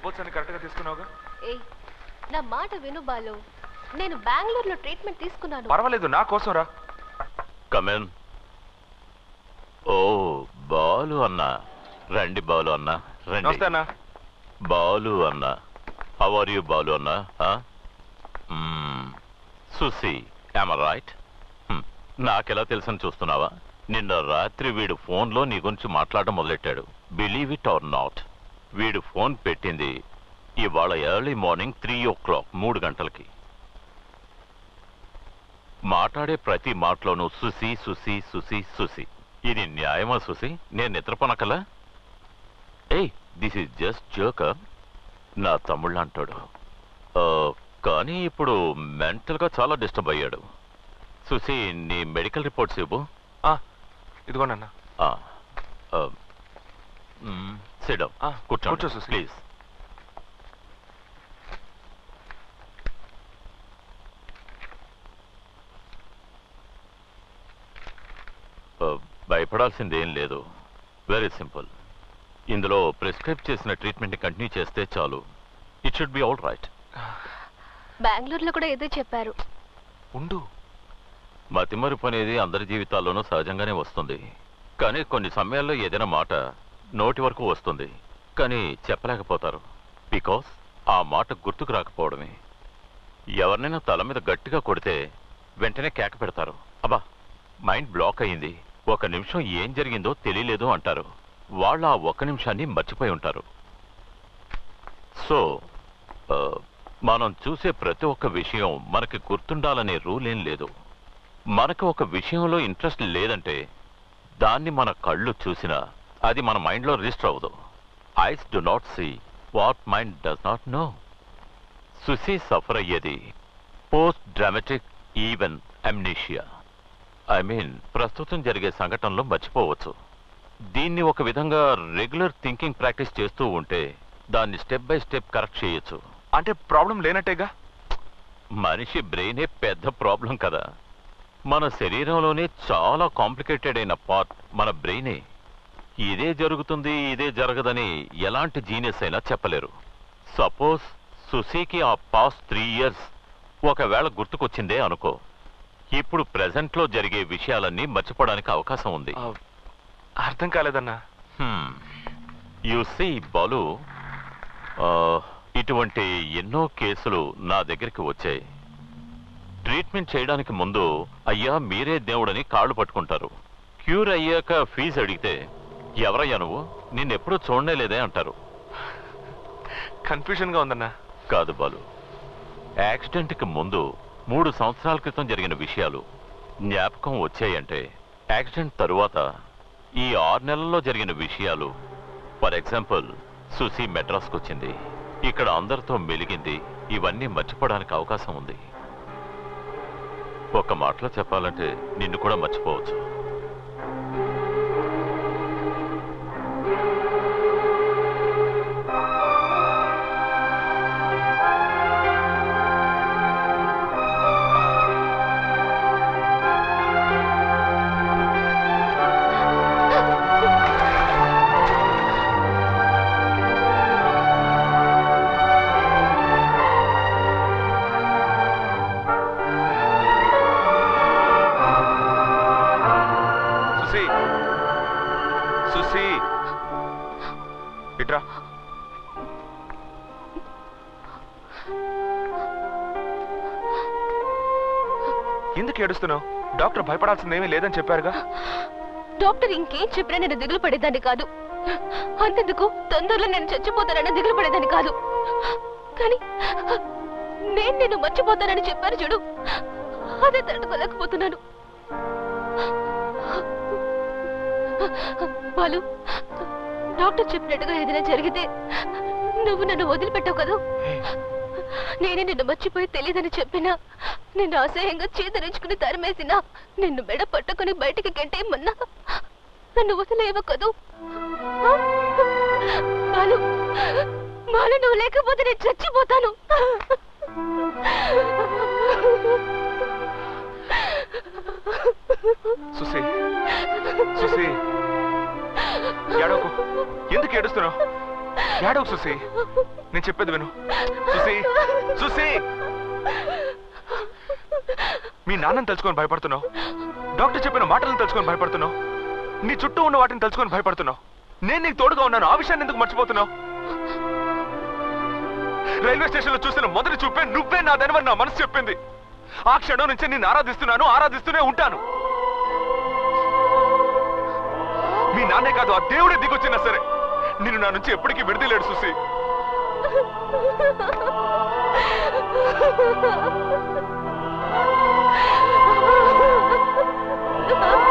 Reports అన్ని కరెక్ట్గా తీసుకున్నావుగా? ఏ నా మాట విను బాలు, నేను బెంగళూరులో ట్రీట్మెంట్ తీసుకున్నాను. పర్వాలేదు, నా కోసం రా. కమెన్. ఓ బాలు అన్న, రండి బాలు అన్న, రండి. బాలు అన్న, హౌ ఆర్ యూ బాలు అన్న? Susi, am right? నాకెలా తెలుసని చూస్తున్నావా? నిన్న రాత్రి వీడు ఫోన్లో నీ గురించి మాట్లాడడం మొదలెట్టాడు. బిలీవ్ ఇట్ ఆర్ నాట్, వీడు ఫోన్ పెట్టింది ఇవాళ ఎర్లీ మార్నింగ్ 3 o'clock, 3 గంటలకి. మాట్లాడే ప్రతి మాటలోనూ సుసి సుసి సుసి సుసి. ఇది న్యాయమా సుసి? నేను నిద్రపోనకలా? ఏయ్, దిస్ ఈజ్ జస్ట్ జోకర్. నా తమ్ముళ్ళు అంటాడు. కానీ ఇప్పుడు మెంటల్గా చాలా డిస్టర్బ్ అయ్యాడు. సుసి, నీ మెడికల్ రిపోర్ట్స్ ఇవ్వు. ఇదిగోనన్నా. Sit down. కూర్చో సుసి, ప్లీజ్. భయపడాల్సిందేం లేదు. Very simple. ఇందులో ప్రిస్క్రైబ్ చేసిన ట్రీట్మెంట్ని కంటిన్యూ చేస్తే చాలు. It should be all right. బెంగళూరులో కూడా ఏదో చెప్పారు. ఉండు. మతిమరుపు అనేది అందరి జీవితాల్లోనూ సహజంగానే వస్తుంది. కానీ కొన్ని సమయాల్లో ఏదైనా మాట నోటి వరకు వస్తుంది, కానీ చెప్పలేకపోతారు. బికాస్ ఆ మాట గుర్తుకు రాకపోవడమే. ఎవరినైనా తల మీద గట్టిగా కొడితే వెంటనే కేక పెడతారు. అబ్బా, మైండ్ బ్లాక్ అయ్యింది, 1 నిమిషం ఏం జరిగిందో తెలియలేదు అంటారు. వాళ్ళు ఆ 1 నిమిషాన్ని మర్చిపోయి ఉంటారు. సో మనం చూసే ప్రతి ఒక్క విషయం మనకి గుర్తుండాలనే రూల్ ఏం లేదు. మనకు ఒక విషయంలో ఇంట్రెస్ట్ లేదంటే దాన్ని మన కళ్ళు చూసినా అది మన మైండ్లో రిజిస్టర్ అవ్వదు. Eyes do not see what mind does not know. Susi suffer అయ్యేది post dramatic even amnesia. I mean, ప్రస్తుతం జరిగే సంఘటనలో మర్చిపోవచ్చు. దీన్ని ఒక విధంగా రెగ్యులర్ థింకింగ్ ప్రాక్టీస్ చేస్తూ ఉంటే దాన్ని స్టెప్ బై స్టెప్ కరెక్ట్ చేయొచ్చు. అంటే ప్రాబ్లం లేనట్టేగా? మనిషి బ్రెయినే పెద్ద ప్రాబ్లం కదా. మన శరీరంలోనే చాలా కాంప్లికేటెడ్ అయిన పార్ట్ మన బ్రెయినే. ఇదే జరుగుతుంది, ఇదే జరగదని ఎలాంటి జీనియస్ అయినా చెప్పలేరు. సపోజ్ సుసీకి ఆ పాస్ట్ 3 years ఒకవేళ గుర్తుకొచ్చిందే అనుకో, ఇప్పుడు ప్రెజెంట్లో జరిగే విషయాలన్నీ మర్చిపోవడానికి అవకాశం ఉంది. అర్థం కాలేదన్నా. యు సీ బాలు, ఇటువంటి ఎన్నో కేసులు నా దగ్గరికి వచ్చాయి. ట్రీట్మెంట్ చేయడానికి ముందు అయ్యా మీరే దేవుడని కాళ్ళు పట్టుకుంటారు. క్యూర్ అయ్యాక ఫీజు అడిగితే ఎవరయ్యా నువ్వు, నిన్నెప్పుడూ చూడనే లేదే అంటారు. కన్ఫ్యూజన్గా ఉందన్నా. కాదు బాలు, యాక్సిడెంట్కి ముందు 3 సంవత్సరాల క్రితం జరిగిన విషయాలు జ్ఞాపకం వచ్చాయంటే యాక్సిడెంట్ తరువాత ఈ 6 నెలల్లో జరిగిన విషయాలు. ఫర్ ఎగ్జాంపుల్, సుసి మెడ్రాస్కి వచ్చింది, ఇక్కడ అందరితో మెలిగింది, ఇవన్నీ మర్చిపోవడానికి అవకాశం ఉంది. ఒక మాటలో చెప్పాలంటే నిన్ను కూడా మర్చిపోవచ్చు. ఎందుకు ఏడుస్తున్నావు? డాక్టర్ భయపడాల్సిందేమీ లేదని చెప్పారుగా. డాక్టర్ ఇంకేం చెప్పినా నేను దిగులు పడేదాన్ని కాదు. అంతెందుకు తొందరలో నేను చచ్చిపోతానని దిగులు పడేదాన్ని కాదు. కానీ నేను మర్చిపోతానని చెప్పారు చూడు, అదే తట్టుకోలేకపోతున్నాను. బాలు, డాక్టర్ చెప్పినట్టుగా ఏదైనా జరిగితే నువ్వు నన్ను వదిలిపెట్టావు కదా. నేనే నిన్ను మర్చిపోయి తెలియదని చెప్పినా, నిన్ను అసహ్యంగా చేతరించుకుని తరిమేసినా, నిన్ను మెడ పట్టుకుని బయటికి గెంటేయమన్నా నన్ను వదిలేవు కదూ. బాలు, బాలు, నువ్వు లేకపోతే నేను చచ్చిపోతాను. సుసి, సుసి, ఏడవకు. ఎందుకు ఏడుస్తున్నావు? ఏడవకు సుసి, నేను చెప్పేది విను. సుసి, సుసి, మీ నాన్నని తలుచుకొని భయపడుతున్నావు, డాక్టర్ చెప్పిన మాటలను తలుచుకొని భయపడుతున్నావు, నీ చుట్టూ ఉన్న వాటిని తలుచుకొని భయపడుతున్నావు. నేను నీకు తోడుగా ఉన్నాను, ఆ విషయాన్ని ఎందుకు మర్చిపోతున్నావు? రైల్వే స్టేషన్ లో చూసిన మొదటి చూపే నువ్వే నాదనివని నా మనసు చెప్పింది. ఆ క్షణం నుంచి నేను ఆరాధిస్తున్నాను, ఆరాధిస్తూనే ఉంటాను. మీ నాన్నే కాదు, ఆ దేవుడే దిగొచ్చినా సరే నిన్ను నా నుంచి ఎప్పటికీ విడదలేడు సుసి. Ah!